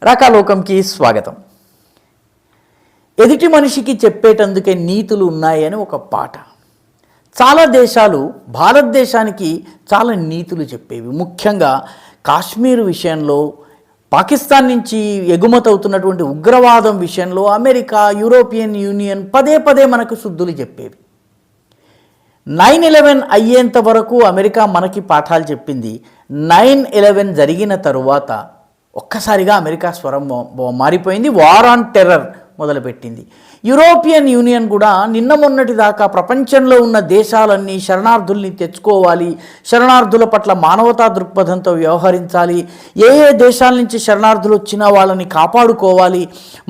రాకాలోకంకి స్వాగతం. ఎదుటి మనిషికి చెప్పేటందుకే నీతులు ఉన్నాయని ఒక పాట. చాలా దేశాలు భారతదేశానికి చాలా నీతులు చెప్పేవి. ముఖ్యంగా కాశ్మీర్ విషయంలో, పాకిస్తాన్ నుంచి ఎగుమతి అవుతున్నటువంటి ఉగ్రవాదం విషయంలో అమెరికా, యూరోపియన్ యూనియన్ పదే పదే మనకు శుద్ధులు చెప్పేవి. 9/11 అయ్యేంత వరకు అమెరికా మనకి పాఠాలు చెప్పింది. 9/11 జరిగిన తరువాత ఒక్కసారిగా అమెరికా స్వరం మారిపోయింది. వార్ ఆన్ టెర్రర్ మొదలుపెట్టింది. యూరోపియన్ యూనియన్ కూడా నిన్న మొన్నటి దాకా ప్రపంచంలో ఉన్న దేశాలన్నీ శరణార్థుల్ని తెచ్చుకోవాలి, శరణార్థుల పట్ల మానవతా దృక్పథంతో వ్యవహరించాలి, ఏ దేశాల నుంచి శరణార్థులు వచ్చినా వాళ్ళని కాపాడుకోవాలి,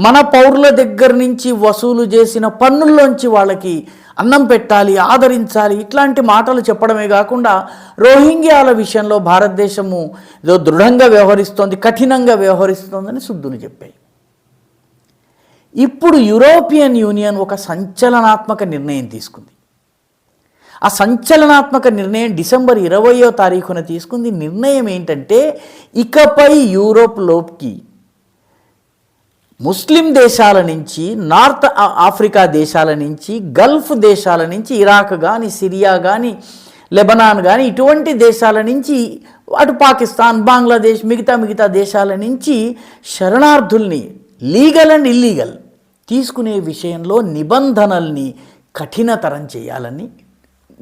మన పౌరుల దగ్గర నుంచి వసూలు చేసిన పన్నుల్లోంచి వాళ్ళకి అన్నం పెట్టాలి, ఆదరించాలి, ఇట్లాంటి మాటలు చెప్పడమే కాకుండా రోహింగ్యాల విషయంలో భారతదేశము ఏదో దృఢంగా వ్యవహరిస్తోంది, కఠినంగా వ్యవహరిస్తోందని శుద్ధులు చెప్పాయి. ఇప్పుడు యూరోపియన్ యూనియన్ ఒక సంచలనాత్మక నిర్ణయం తీసుకుంది. ఆ సంచలనాత్మక నిర్ణయం డిసెంబర్ 20వ తారీఖున తీసుకుంది. నిర్ణయం ఏంటంటే, ఇకపై యూరోప్లోకి ముస్లిం దేశాల నుంచి, నార్త్ ఆఫ్రికా దేశాల నుంచి, గల్ఫ్ దేశాల నుంచి, ఇరాక్ కానీ, సిరియా కానీ, లెబనాన్ కానీ, ఇటువంటి దేశాల నుంచి, అటు పాకిస్తాన్, బంగ్లాదేశ్, మిగతా దేశాల నుంచి శరణార్థుల్ని లీగల్ అండ్ ఇల్లీగల్ తీసుకునే విషయంలో నిబంధనల్ని కఠినతరం చేయాలని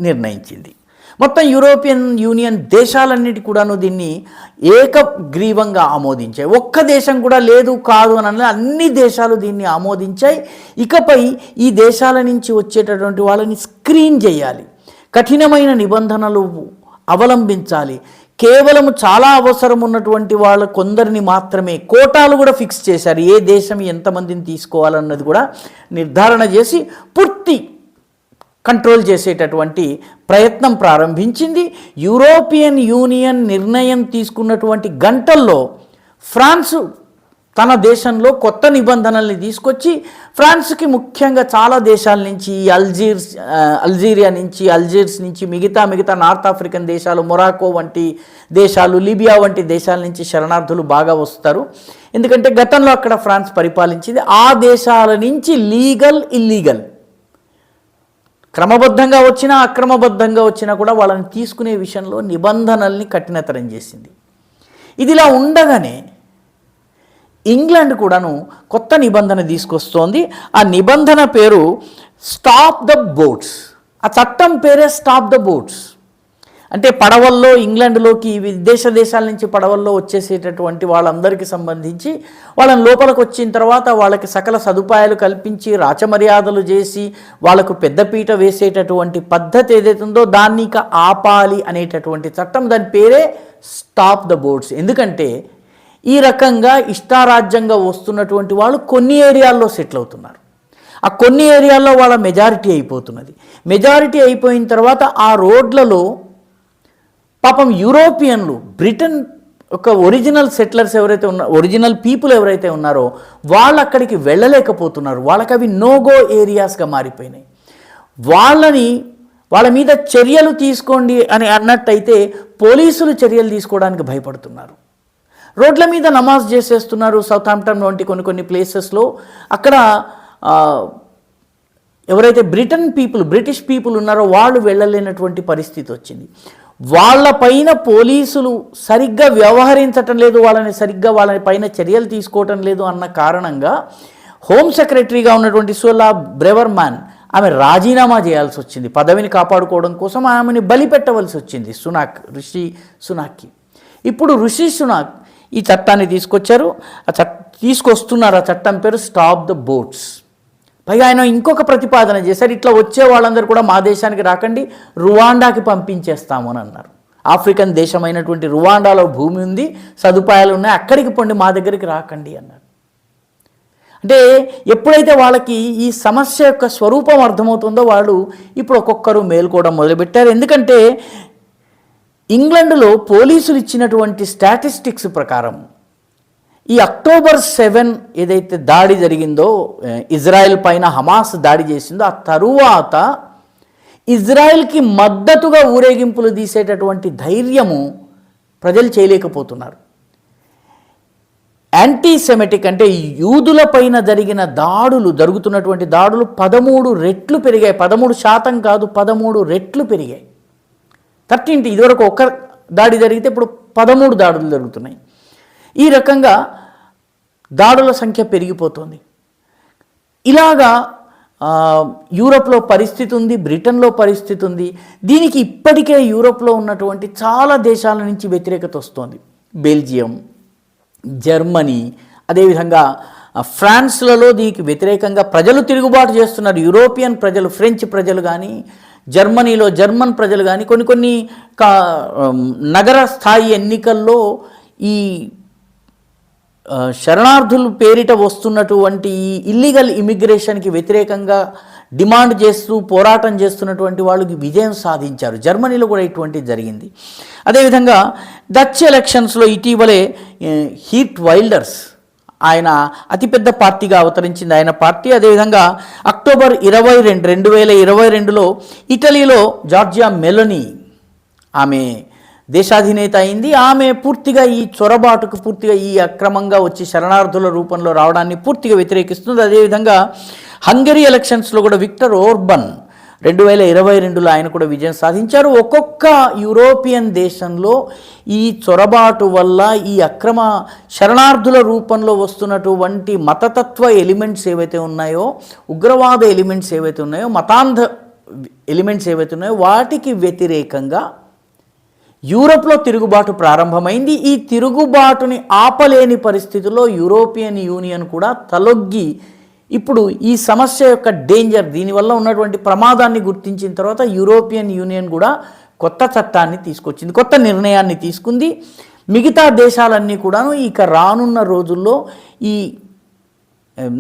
నిర్ణయించింది. మొత్తం యూరోపియన్ యూనియన్ దేశాలన్నిటి కూడాను దీన్ని ఏకగ్రీవంగా ఆమోదించాయి. ఒక్క దేశం కూడా లేదు కాదు అని అన్ని దేశాలు దీన్ని ఆమోదించాయి. ఇకపై ఈ దేశాల నుంచి వచ్చేటటువంటి వాళ్ళని స్క్రీన్ చేయాలి, కఠినమైన నిబంధనలు అవలంబించాలి. కేవలం చాలా అవసరం ఉన్నటువంటి వాళ్ళ కొందరిని మాత్రమే, కోటాలు కూడా ఫిక్స్ చేశారు. ఏ దేశం ఎంతమందిని తీసుకోవాలన్నది కూడా నిర్ధారణ చేసి పూర్తి కంట్రోల్ చేసేటటువంటి ప్రయత్నం ప్రారంభించింది. యూరోపియన్ యూనియన్ నిర్ణయం తీసుకున్నటువంటి గంటల్లో ఫ్రాన్స్ తన దేశంలో కొత్త నిబంధనల్ని తీసుకొచ్చి, ఫ్రాన్స్కి ముఖ్యంగా చాలా దేశాల నుంచి, అల్జీరియా నుంచి, అల్జీర్స్ నుంచి, మిగతా నార్త్ ఆఫ్రికన్ దేశాలు, మొరాకో వంటి దేశాలు, లిబియా వంటి దేశాల నుంచి శరణార్థులు బాగా వస్తారు. ఎందుకంటే గతంలో అక్కడ ఫ్రాన్స్ పరిపాలించింది. ఆ దేశాల నుంచి లీగల్ ఇల్లీగల్, క్రమబద్ధంగా వచ్చినా అక్రమబద్ధంగా వచ్చినా కూడా వాళ్ళని తీసుకునే విషయంలో నిబంధనల్ని కఠినతరం చేసింది. ఇదిలా ఉండగానే ఇంగ్లాండ్ కూడాను కొత్త నిబంధన తీసుకొస్తోంది. ఆ నిబంధన పేరు స్టాప్ ద బోట్స్. ఆ చట్టం పేరే స్టాప్ ద బోట్స్. అంటే పడవల్లో, ఇంగ్లాండ్లోకి దేశాల నుంచి పడవల్లో వచ్చేసేటటువంటి వాళ్ళందరికీ సంబంధించి వాళ్ళని లోపలికి వచ్చిన తర్వాత వాళ్ళకి సకల సదుపాయాలు కల్పించి, రాచమర్యాదలు చేసి, వాళ్ళకు పెద్దపీట వేసేటటువంటి పద్ధతి ఏదైతే ఉందో దాన్ని ఇక ఆపాలి అనేటటువంటి చట్టం. దాని పేరే స్టాప్ ద బోట్స్. ఎందుకంటే ఈ రకంగా ఇష్టారాజ్యంగా వస్తున్నటువంటి వాళ్ళు కొన్ని ఏరియాల్లో సెటిల్ అవుతున్నారు. ఆ కొన్ని ఏరియాల్లో వాళ్ళ మెజారిటీ అయిపోతున్నది. మెజారిటీ అయిపోయిన తర్వాత ఆ రోడ్లలో పాపం యూరోపియన్లు, బ్రిటన్ ఒక ఒరిజినల్ సెటిలర్స్ ఎవరైతే ఉన్నారో, ఒరిజినల్ పీపుల్ ఎవరైతే ఉన్నారో వాళ్ళు అక్కడికి వెళ్ళలేకపోతున్నారు. వాళ్ళకి అవి నోగో ఏరియాస్గా మారిపోయినాయి. వాళ్ళ మీద చర్యలు తీసుకోండి అని అన్నట్టయితే పోలీసులు చర్యలు తీసుకోవడానికి భయపడుతున్నారు. రోడ్ల మీద నమాజ్ చేసేస్తున్నారు. సౌతాంప్టన్ వంటి కొన్ని ప్లేసెస్లో అక్కడ ఎవరైతే బ్రిటిష్ పీపుల్ ఉన్నారో వాళ్ళు వెళ్ళలేనటువంటి పరిస్థితి వచ్చింది. వాళ్ళపైన పోలీసులు సరిగ్గా వ్యవహరించటం లేదు, వాళ్ళ పైన చర్యలు తీసుకోవటం లేదు అన్న కారణంగా హోమ్ సెక్రటరీగా ఉన్నటువంటి సులా బ్రెవర్మాన్ ఆమె రాజీనామా చేయాల్సి వచ్చింది. పదవిని కాపాడుకోవడం కోసం ఆమెని బలి పెట్టవలసి వచ్చింది రిషి సునాక్కి. ఇప్పుడు రిషి సునాక్ ఈ చట్టాన్ని తీసుకొచ్చారు. తీసుకొస్తున్నారు. ఆ చట్టం పేరు స్టాప్ ద బోట్స్. పైగా ఆయన ఇంకొక ప్రతిపాదన చేశారు. ఇట్లా వచ్చే వాళ్ళందరూ కూడా మా దేశానికి రాకండి, రువాండాకి పంపించేస్తాము అని అన్నారు. ఆఫ్రికన్ దేశమైనటువంటి రువాండాలో భూమి ఉంది, సదుపాయాలు ఉన్నాయి, అక్కడికి పండి, మా దగ్గరికి రాకండి అన్నారు. అంటే ఎప్పుడైతే వాళ్ళకి ఈ సమస్య యొక్క స్వరూపం అర్థమవుతుందో వాళ్ళు ఇప్పుడు ఒక్కొక్కరు మేల్కోవడం మొదలుపెట్టారు. ఎందుకంటే ఇంగ్లాండ్లో పోలీసులు ఇచ్చినటువంటి స్టాటిస్టిక్స్ ప్రకారం ఈ అక్టోబర్ 7 ఏదైతే దాడి జరిగిందో, ఇజ్రాయెల్ పైన హమాస్ దాడి చేసిందో, ఆ తరువాత ఇజ్రాయెల్కి మద్దతుగా ఊరేగింపులు తీసేటటువంటి ధైర్యము ప్రజలు చేయలేకపోతున్నారు. యాంటీసెమెటిక్ అంటే యూదులపైన జరుగుతున్నటువంటి దాడులు 13 రెట్లు పెరిగాయి. 13% కాదు, 13 రెట్లు పెరిగాయి. 13 ఇదివరకు ఒక్క దాడి జరిగితే ఇప్పుడు 13 దాడులు జరుగుతున్నాయి. ఈ రకంగా దాడుల సంఖ్య పెరిగిపోతుంది. ఇలాగా యూరోప్లో పరిస్థితి ఉంది, బ్రిటన్లో పరిస్థితి ఉంది. దీనికి ఇప్పటికే యూరోప్లో ఉన్నటువంటి చాలా దేశాల నుంచి వ్యతిరేకత వస్తుంది. బెల్జియం, జర్మనీ, అదేవిధంగా ఫ్రాన్స్లలో దీనికి వ్యతిరేకంగా ప్రజలు తిరుగుబాటు చేస్తున్నారు. యూరోపియన్ ప్రజలు, ఫ్రెంచ్ ప్రజలు కానీ, జర్మనీలో జర్మన్ ప్రజలు కానీ కొన్ని నగర స్థాయి ఎన్నికల్లో ఈ శరణార్థుల పేరిట వస్తున్నటువంటి ఈ ఇల్లీగల్ ఇమిగ్రేషన్కి వ్యతిరేకంగా డిమాండ్ చేస్తూ పోరాటం చేస్తున్నటువంటి వాళ్ళకి విజయం సాధించారు. జర్మనీలో కూడా ఇటువంటిది జరిగింది. అదేవిధంగా డచ్ ఎలక్షన్స్లో ఇటీవలే హీట్ వైల్డర్స్, ఆయన అతిపెద్ద పార్టీగా అవతరించింది ఆయన పార్టీ. అదేవిధంగా అక్టోబర్ 22, 2022లో ఇటలీలో జార్జియా మెలోనీ ఆమె దేశాధినేత అయింది. ఆమె పూర్తిగా ఈ చొరబాటుకు, పూర్తిగా ఈ అక్రమంగా వచ్చి శరణార్థుల రూపంలో రావడాన్ని పూర్తిగా వ్యతిరేకిస్తుంది. అదేవిధంగా హంగరీ ఎలక్షన్స్లో కూడా విక్టర్ ఓర్బన్ 2022లో ఆయన కూడా విజయం సాధించారు. ఒక్కొక్క యూరోపియన్ దేశంలో ఈ చొరబాటు వల్ల, ఈ అక్రమ శరణార్థుల రూపంలో వస్తున్నటువంటి మతతత్వ ఎలిమెంట్స్ ఏవైతే ఉన్నాయో, ఉగ్రవాద ఎలిమెంట్స్ ఏవైతే ఉన్నాయో, మతాంధ ఎలిమెంట్స్ ఏవైతే ఉన్నాయో వాటికి వ్యతిరేకంగా యూరోప్లో తిరుగుబాటు ప్రారంభమైంది. ఈ తిరుగుబాటుని ఆపలేని పరిస్థితుల్లో యూరోపియన్ యూనియన్ కూడా తలొగ్గి ఇప్పుడు ఈ సమస్య యొక్క డేంజర్, దీనివల్ల ఉన్నటువంటి ప్రమాదాన్ని గుర్తించిన తర్వాత యూరోపియన్ యూనియన్ కూడా కొత్త చట్టాన్ని తీసుకొచ్చింది, కొత్త నిర్ణయాన్ని తీసుకుంది. మిగతా దేశాలన్నీ కూడాను ఇక రానున్న రోజుల్లో ఈ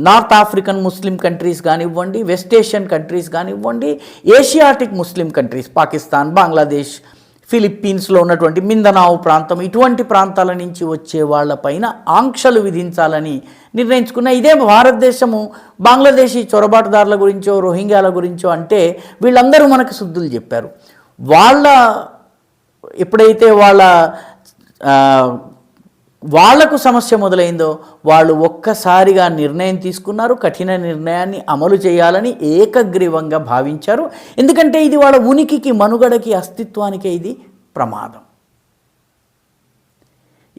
నార్త్ ఆఫ్రికన్ ముస్లిం కంట్రీస్ కానివ్వండి, వెస్ట్ ఏషియన్ కంట్రీస్ కానివ్వండి, Asiatic Muslim countries, Pakistan, Bangladesh, ఫిలిప్పీన్స్లో ఉన్నటువంటి మిందనావు ప్రాంతం, ఇటువంటి ప్రాంతాల నుంచి వచ్చే వాళ్ళపైన ఆంక్షలు విధించాలని నిర్ణయించుకున్న. ఇదే భారతదేశము బంగ్లాదేశీ చొరబాటుదారుల గురించో, రోహింగ్యాల గురించో అంటే వీళ్ళందరూ మనకు శుద్ధులు చెప్పారు. ఎప్పుడైతే వాళ్లకు సమస్య మొదలైందో వాళ్ళు ఒక్కసారిగా నిర్ణయం తీసుకున్నారు, కఠిన నిర్ణయాన్ని అమలు చేయాలని ఏకగ్రీవంగా భావించారు. ఎందుకంటే ఇది వాళ్ళ ఉనికికి, మనుగడకి, అస్తిత్వానికే ఇది ప్రమాదం.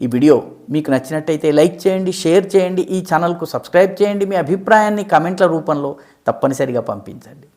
ఈ వీడియో మీకు నచ్చినట్టయితే లైక్ చేయండి, షేర్ చేయండి, ఈ ఛానల్కు సబ్స్క్రైబ్ చేయండి. మీ అభిప్రాయాన్ని కామెంట్ల రూపంలో తప్పనిసరిగా పంపించండి.